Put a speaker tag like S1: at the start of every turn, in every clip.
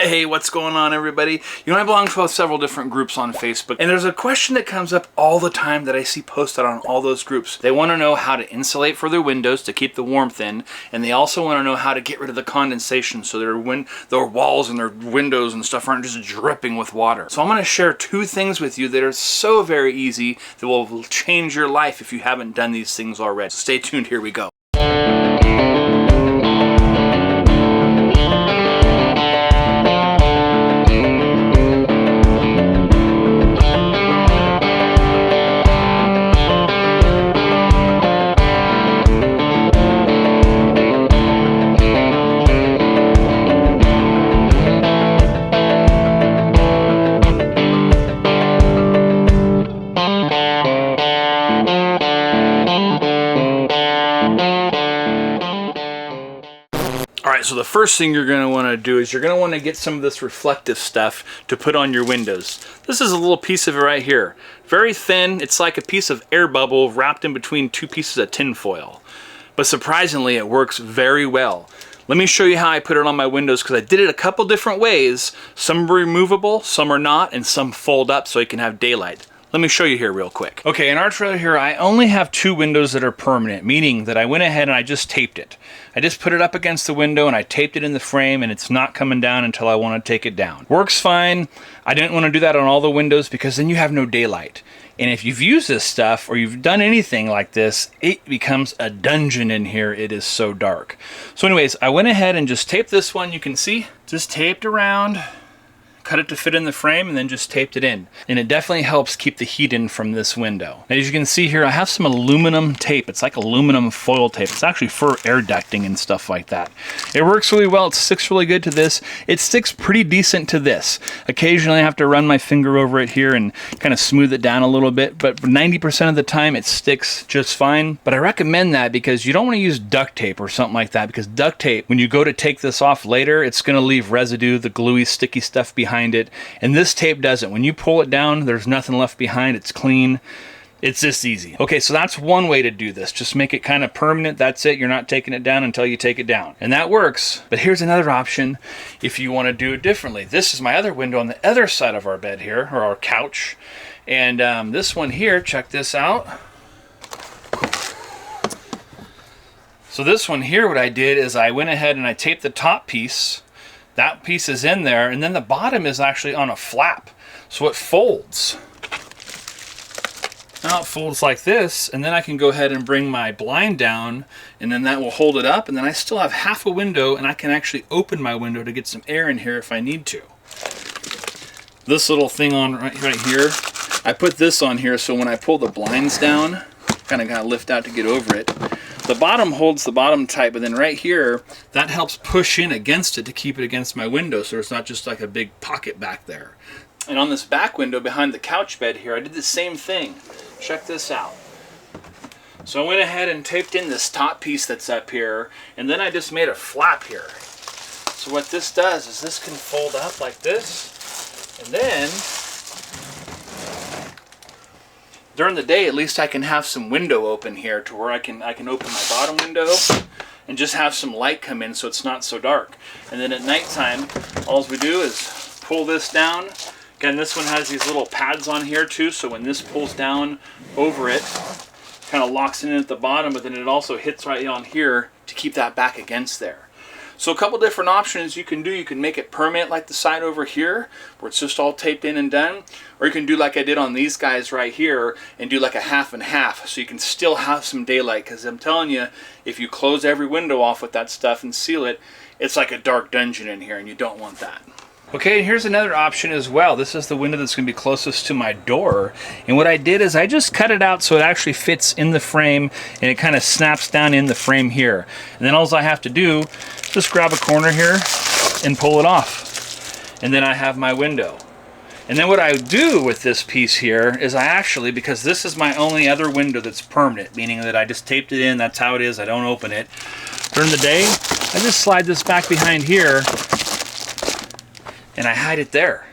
S1: Hey, what's going on, everybody? You know, I belong to several different groups on Facebook, and there's a question that comes up all the time that I see posted on all those groups. They want to know how to insulate for their windows to keep the warmth in, and they also want to know how to get rid of the condensation so their walls and their windows and stuff aren't just dripping with water. So I'm going to share two things with you that are so very easy that will change your life if you haven't done these things already. So stay tuned, here we go. So the first thing you're going to want to do is you're going to want to get some of this reflective stuff to put on your windows. This is a little piece of it right here. Very thin. It's like a piece of air bubble wrapped in between two pieces of tin foil. But surprisingly, it works very well. Let me show you how I put it on my windows, because I did it a couple different ways. Some are removable, some are not, and some fold up so you can have daylight. Let me show you here real quick. Okay, in our trailer here, I only have two windows that are permanent, meaning that I went ahead and I just taped it. I just put it up against the window and I taped it in the frame, and it's not coming down until I want to take it down. Works fine. I didn't want to do that on all the windows because then you have no daylight. And if you've used this stuff or you've done anything like this, it becomes a dungeon in here. It is so dark. So anyways, I went ahead and just taped this one. You can see, just taped around. Cut it to fit in the frame and then just taped it in. And it definitely helps keep the heat in from this window. As you can see here, I have some aluminum tape. It's like aluminum foil tape. It's actually for air ducting and stuff like that. It works really well. It sticks really good to this. It sticks pretty decent to this. Occasionally I have to run my finger over it here and kind of smooth it down a little bit, but 90% of the time it sticks just fine. But I recommend that because you don't want to use duct tape or something like that, because duct tape, when you go to take this off later, it's going to leave residue, the gluey, sticky stuff behind it, and this tape doesn't. When you pull it down, there's nothing left behind. It's clean. It's this easy. Okay, so that's one way to do this. Just make it kind of permanent. That's it. You're not taking it down until you take it down. And that works. But here's another option if you want to do it differently. This is my other window on the other side of our bed here, or our couch. And this one here, check this out. So this one here, what I did is I went ahead and I taped the top piece. That piece is in there, and then the bottom is actually on a flap, so it folds. Now it folds like this, and then I can go ahead and bring my blind down, and then that will hold it up, and then I still have half a window, and I can actually open my window to get some air in here if I need to. This little thing on right here, I put this on here so when I pull the blinds down, kind of gotta lift out to get over it. The bottom holds the bottom tight, but then right here, that helps push in against it to keep it against my window so it's not just like a big pocket back there. And on this back window behind the couch bed here, I did the same thing. Check this out. So I went ahead and taped in this top piece that's up here, and then I just made a flap here. So what this does is this can fold up like this, and then during the day, at least I can have some window open here to where I can open my bottom window and just have some light come in so it's not so dark. And then at nighttime, all we do is pull this down. Again, this one has these little pads on here too, so when this pulls down over it, kind of locks in at the bottom, but then it also hits right on here to keep that back against there. So a couple different options you can do. You can make it permanent like the side over here, where it's just all taped in and done. Or you can do like I did on these guys right here and do like a half and half, so you can still have some daylight. Because I'm telling you, if you close every window off with that stuff and seal it, it's like a dark dungeon in here, and you don't want that. Okay, here's another option as well. This is the window that's going to be closest to my door. And what I did is I just cut it out so it actually fits in the frame, and it kind of snaps down in the frame here. And then all I have to do, just grab a corner here and pull it off. And then I have my window. And then what I do with this piece here is I actually, because this is my only other window that's permanent, meaning that I just taped it in, that's how it is, I don't open it. During the day, I just slide this back behind here and I hide it there.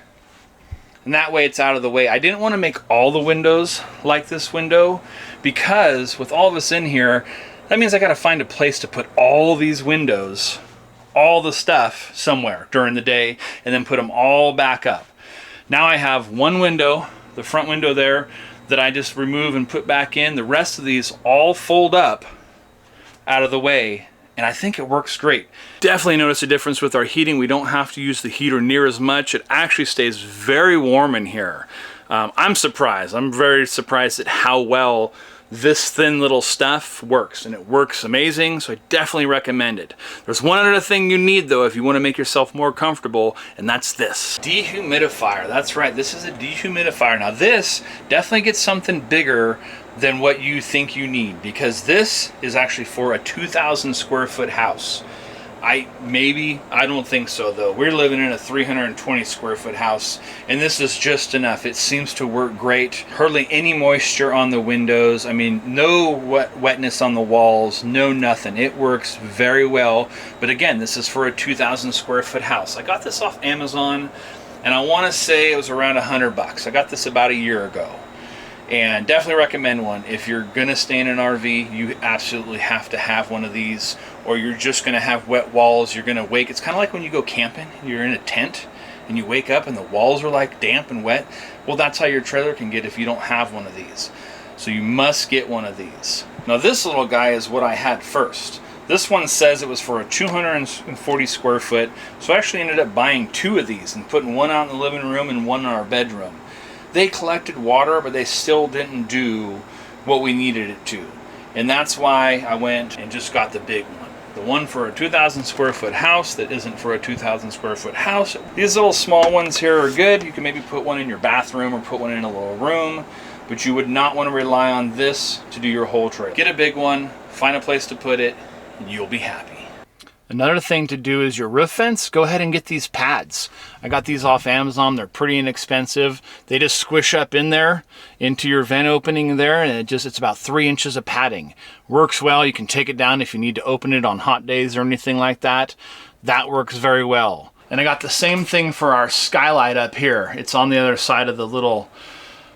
S1: And that way it's out of the way. I didn't want to make all the windows like this window because with all this in here, that means I got to find a place to put all these windows all the stuff somewhere during the day and then put them all back up. Now I have one window, the front window there, that I just remove and put back in. The rest of these all fold up out of the way, and I think it works great. Definitely notice a difference with our heating. We don't have to use the heater near as much. It actually stays very warm in here. I'm surprised. I'm very surprised at how well this thin little stuff works, and it works amazing, so I definitely recommend it. There's one other thing you need though if you want to make yourself more comfortable, and that's this dehumidifier. That's right, this is a dehumidifier. Now this definitely gets something bigger than what you think you need, because this is actually for a 2,000 square foot house. I don't think so though. We're living in a 320 square foot house, and this is just enough. It seems to work great. Hardly any moisture on the windows. I mean, no wetness on the walls, no nothing. It works very well. But again, this is for a 2,000 square foot house. I got this off Amazon, and I want to say it was around $100. I got this about a year ago. And definitely recommend one. If you're gonna stay in an RV, you absolutely have to have one of these, or you're just gonna have wet walls. You're gonna wake, it's kind of like when you go camping, you're in a tent and you wake up and the walls are like damp and wet. Well, that's how your trailer can get if you don't have one of these. So you must get one of these. Now this little guy is what I had first. This one says it was for a 240 square foot, so I actually ended up buying two of these and putting one out in the living room and one in our bedroom. They collected water, but they still didn't do what we needed it to. And that's why I went and just got the big one. The one for a 2,000 square foot house that isn't for a 2,000 square foot house. These little small ones here are good. You can maybe put one in your bathroom or put one in a little room, but you would not want to rely on this to do your whole trailer. Get a big one, find a place to put it, and you'll be happy. Another thing to do is your roof vents. Go ahead and get these pads. I got these off Amazon. They're pretty inexpensive. They just squish up in there into your vent opening there, and it's about 3 inches of padding. Works well. You can take it down if you need to open it on hot days or anything like that. That works very well. And I got the same thing for our skylight up here. It's on the other side of the little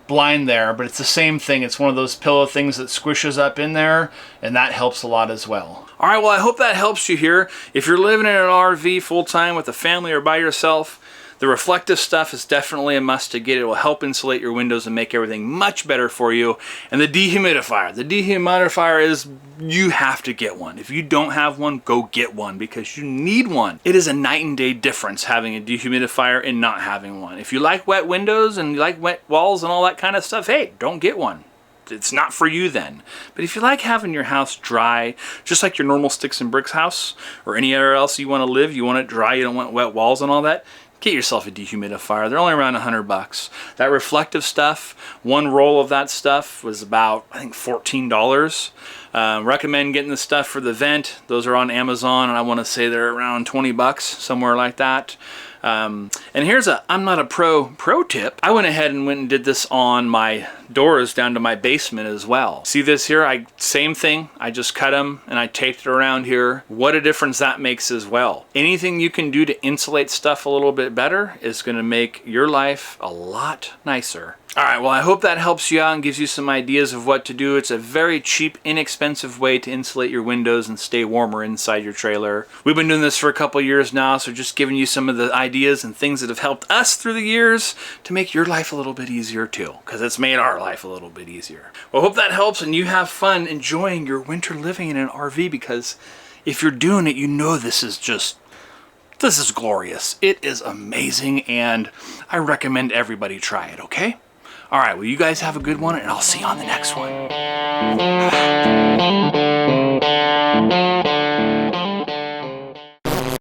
S1: blind there, but it's the same thing. It's one of those pillow things that squishes up in there, and that helps a lot as well. All right, well, I hope that helps you here. If you're living in an RV full-time with a family or by yourself, the reflective stuff is definitely a must to get. It will help insulate your windows and make everything much better for you. And the dehumidifier. The dehumidifier is, you have to get one. If you don't have one, go get one because you need one. It is a night and day difference having a dehumidifier and not having one. If you like wet windows and you like wet walls and all that kind of stuff, hey, don't get one. It's not for you then. But if you like having your house dry, just like your normal sticks and bricks house or anywhere else you want to live, you want it dry, you don't want wet walls and all that, get yourself a dehumidifier. They're only around $100. That reflective stuff, one roll of that stuff was about, I think, $14. Recommend getting the stuff for the vent. Those are on Amazon, and I want to say they're around 20 bucks, somewhere like that. And here's a I'm not a pro tip. I went ahead and did this on my doors down to my basement as well. See this here? Same thing. I just cut them and I taped it around here. What a difference that makes as well. Anything you can do to insulate stuff a little bit better is going to make your life a lot nicer. All right, well, I hope that helps you out and gives you some ideas of what to do. It's a very cheap, inexpensive way to insulate your windows and stay warmer inside your trailer. We've been doing this for a couple years now, so just giving you some of the ideas and things that have helped us through the years to make your life a little bit easier too, because it's made our life a little bit easier. Well, I hope that helps and you have fun enjoying your winter living in an RV, because if you're doing it, you know this is glorious. It is amazing, and I recommend everybody try it, okay? All right, well, you guys have a good one, and I'll see you on the next one.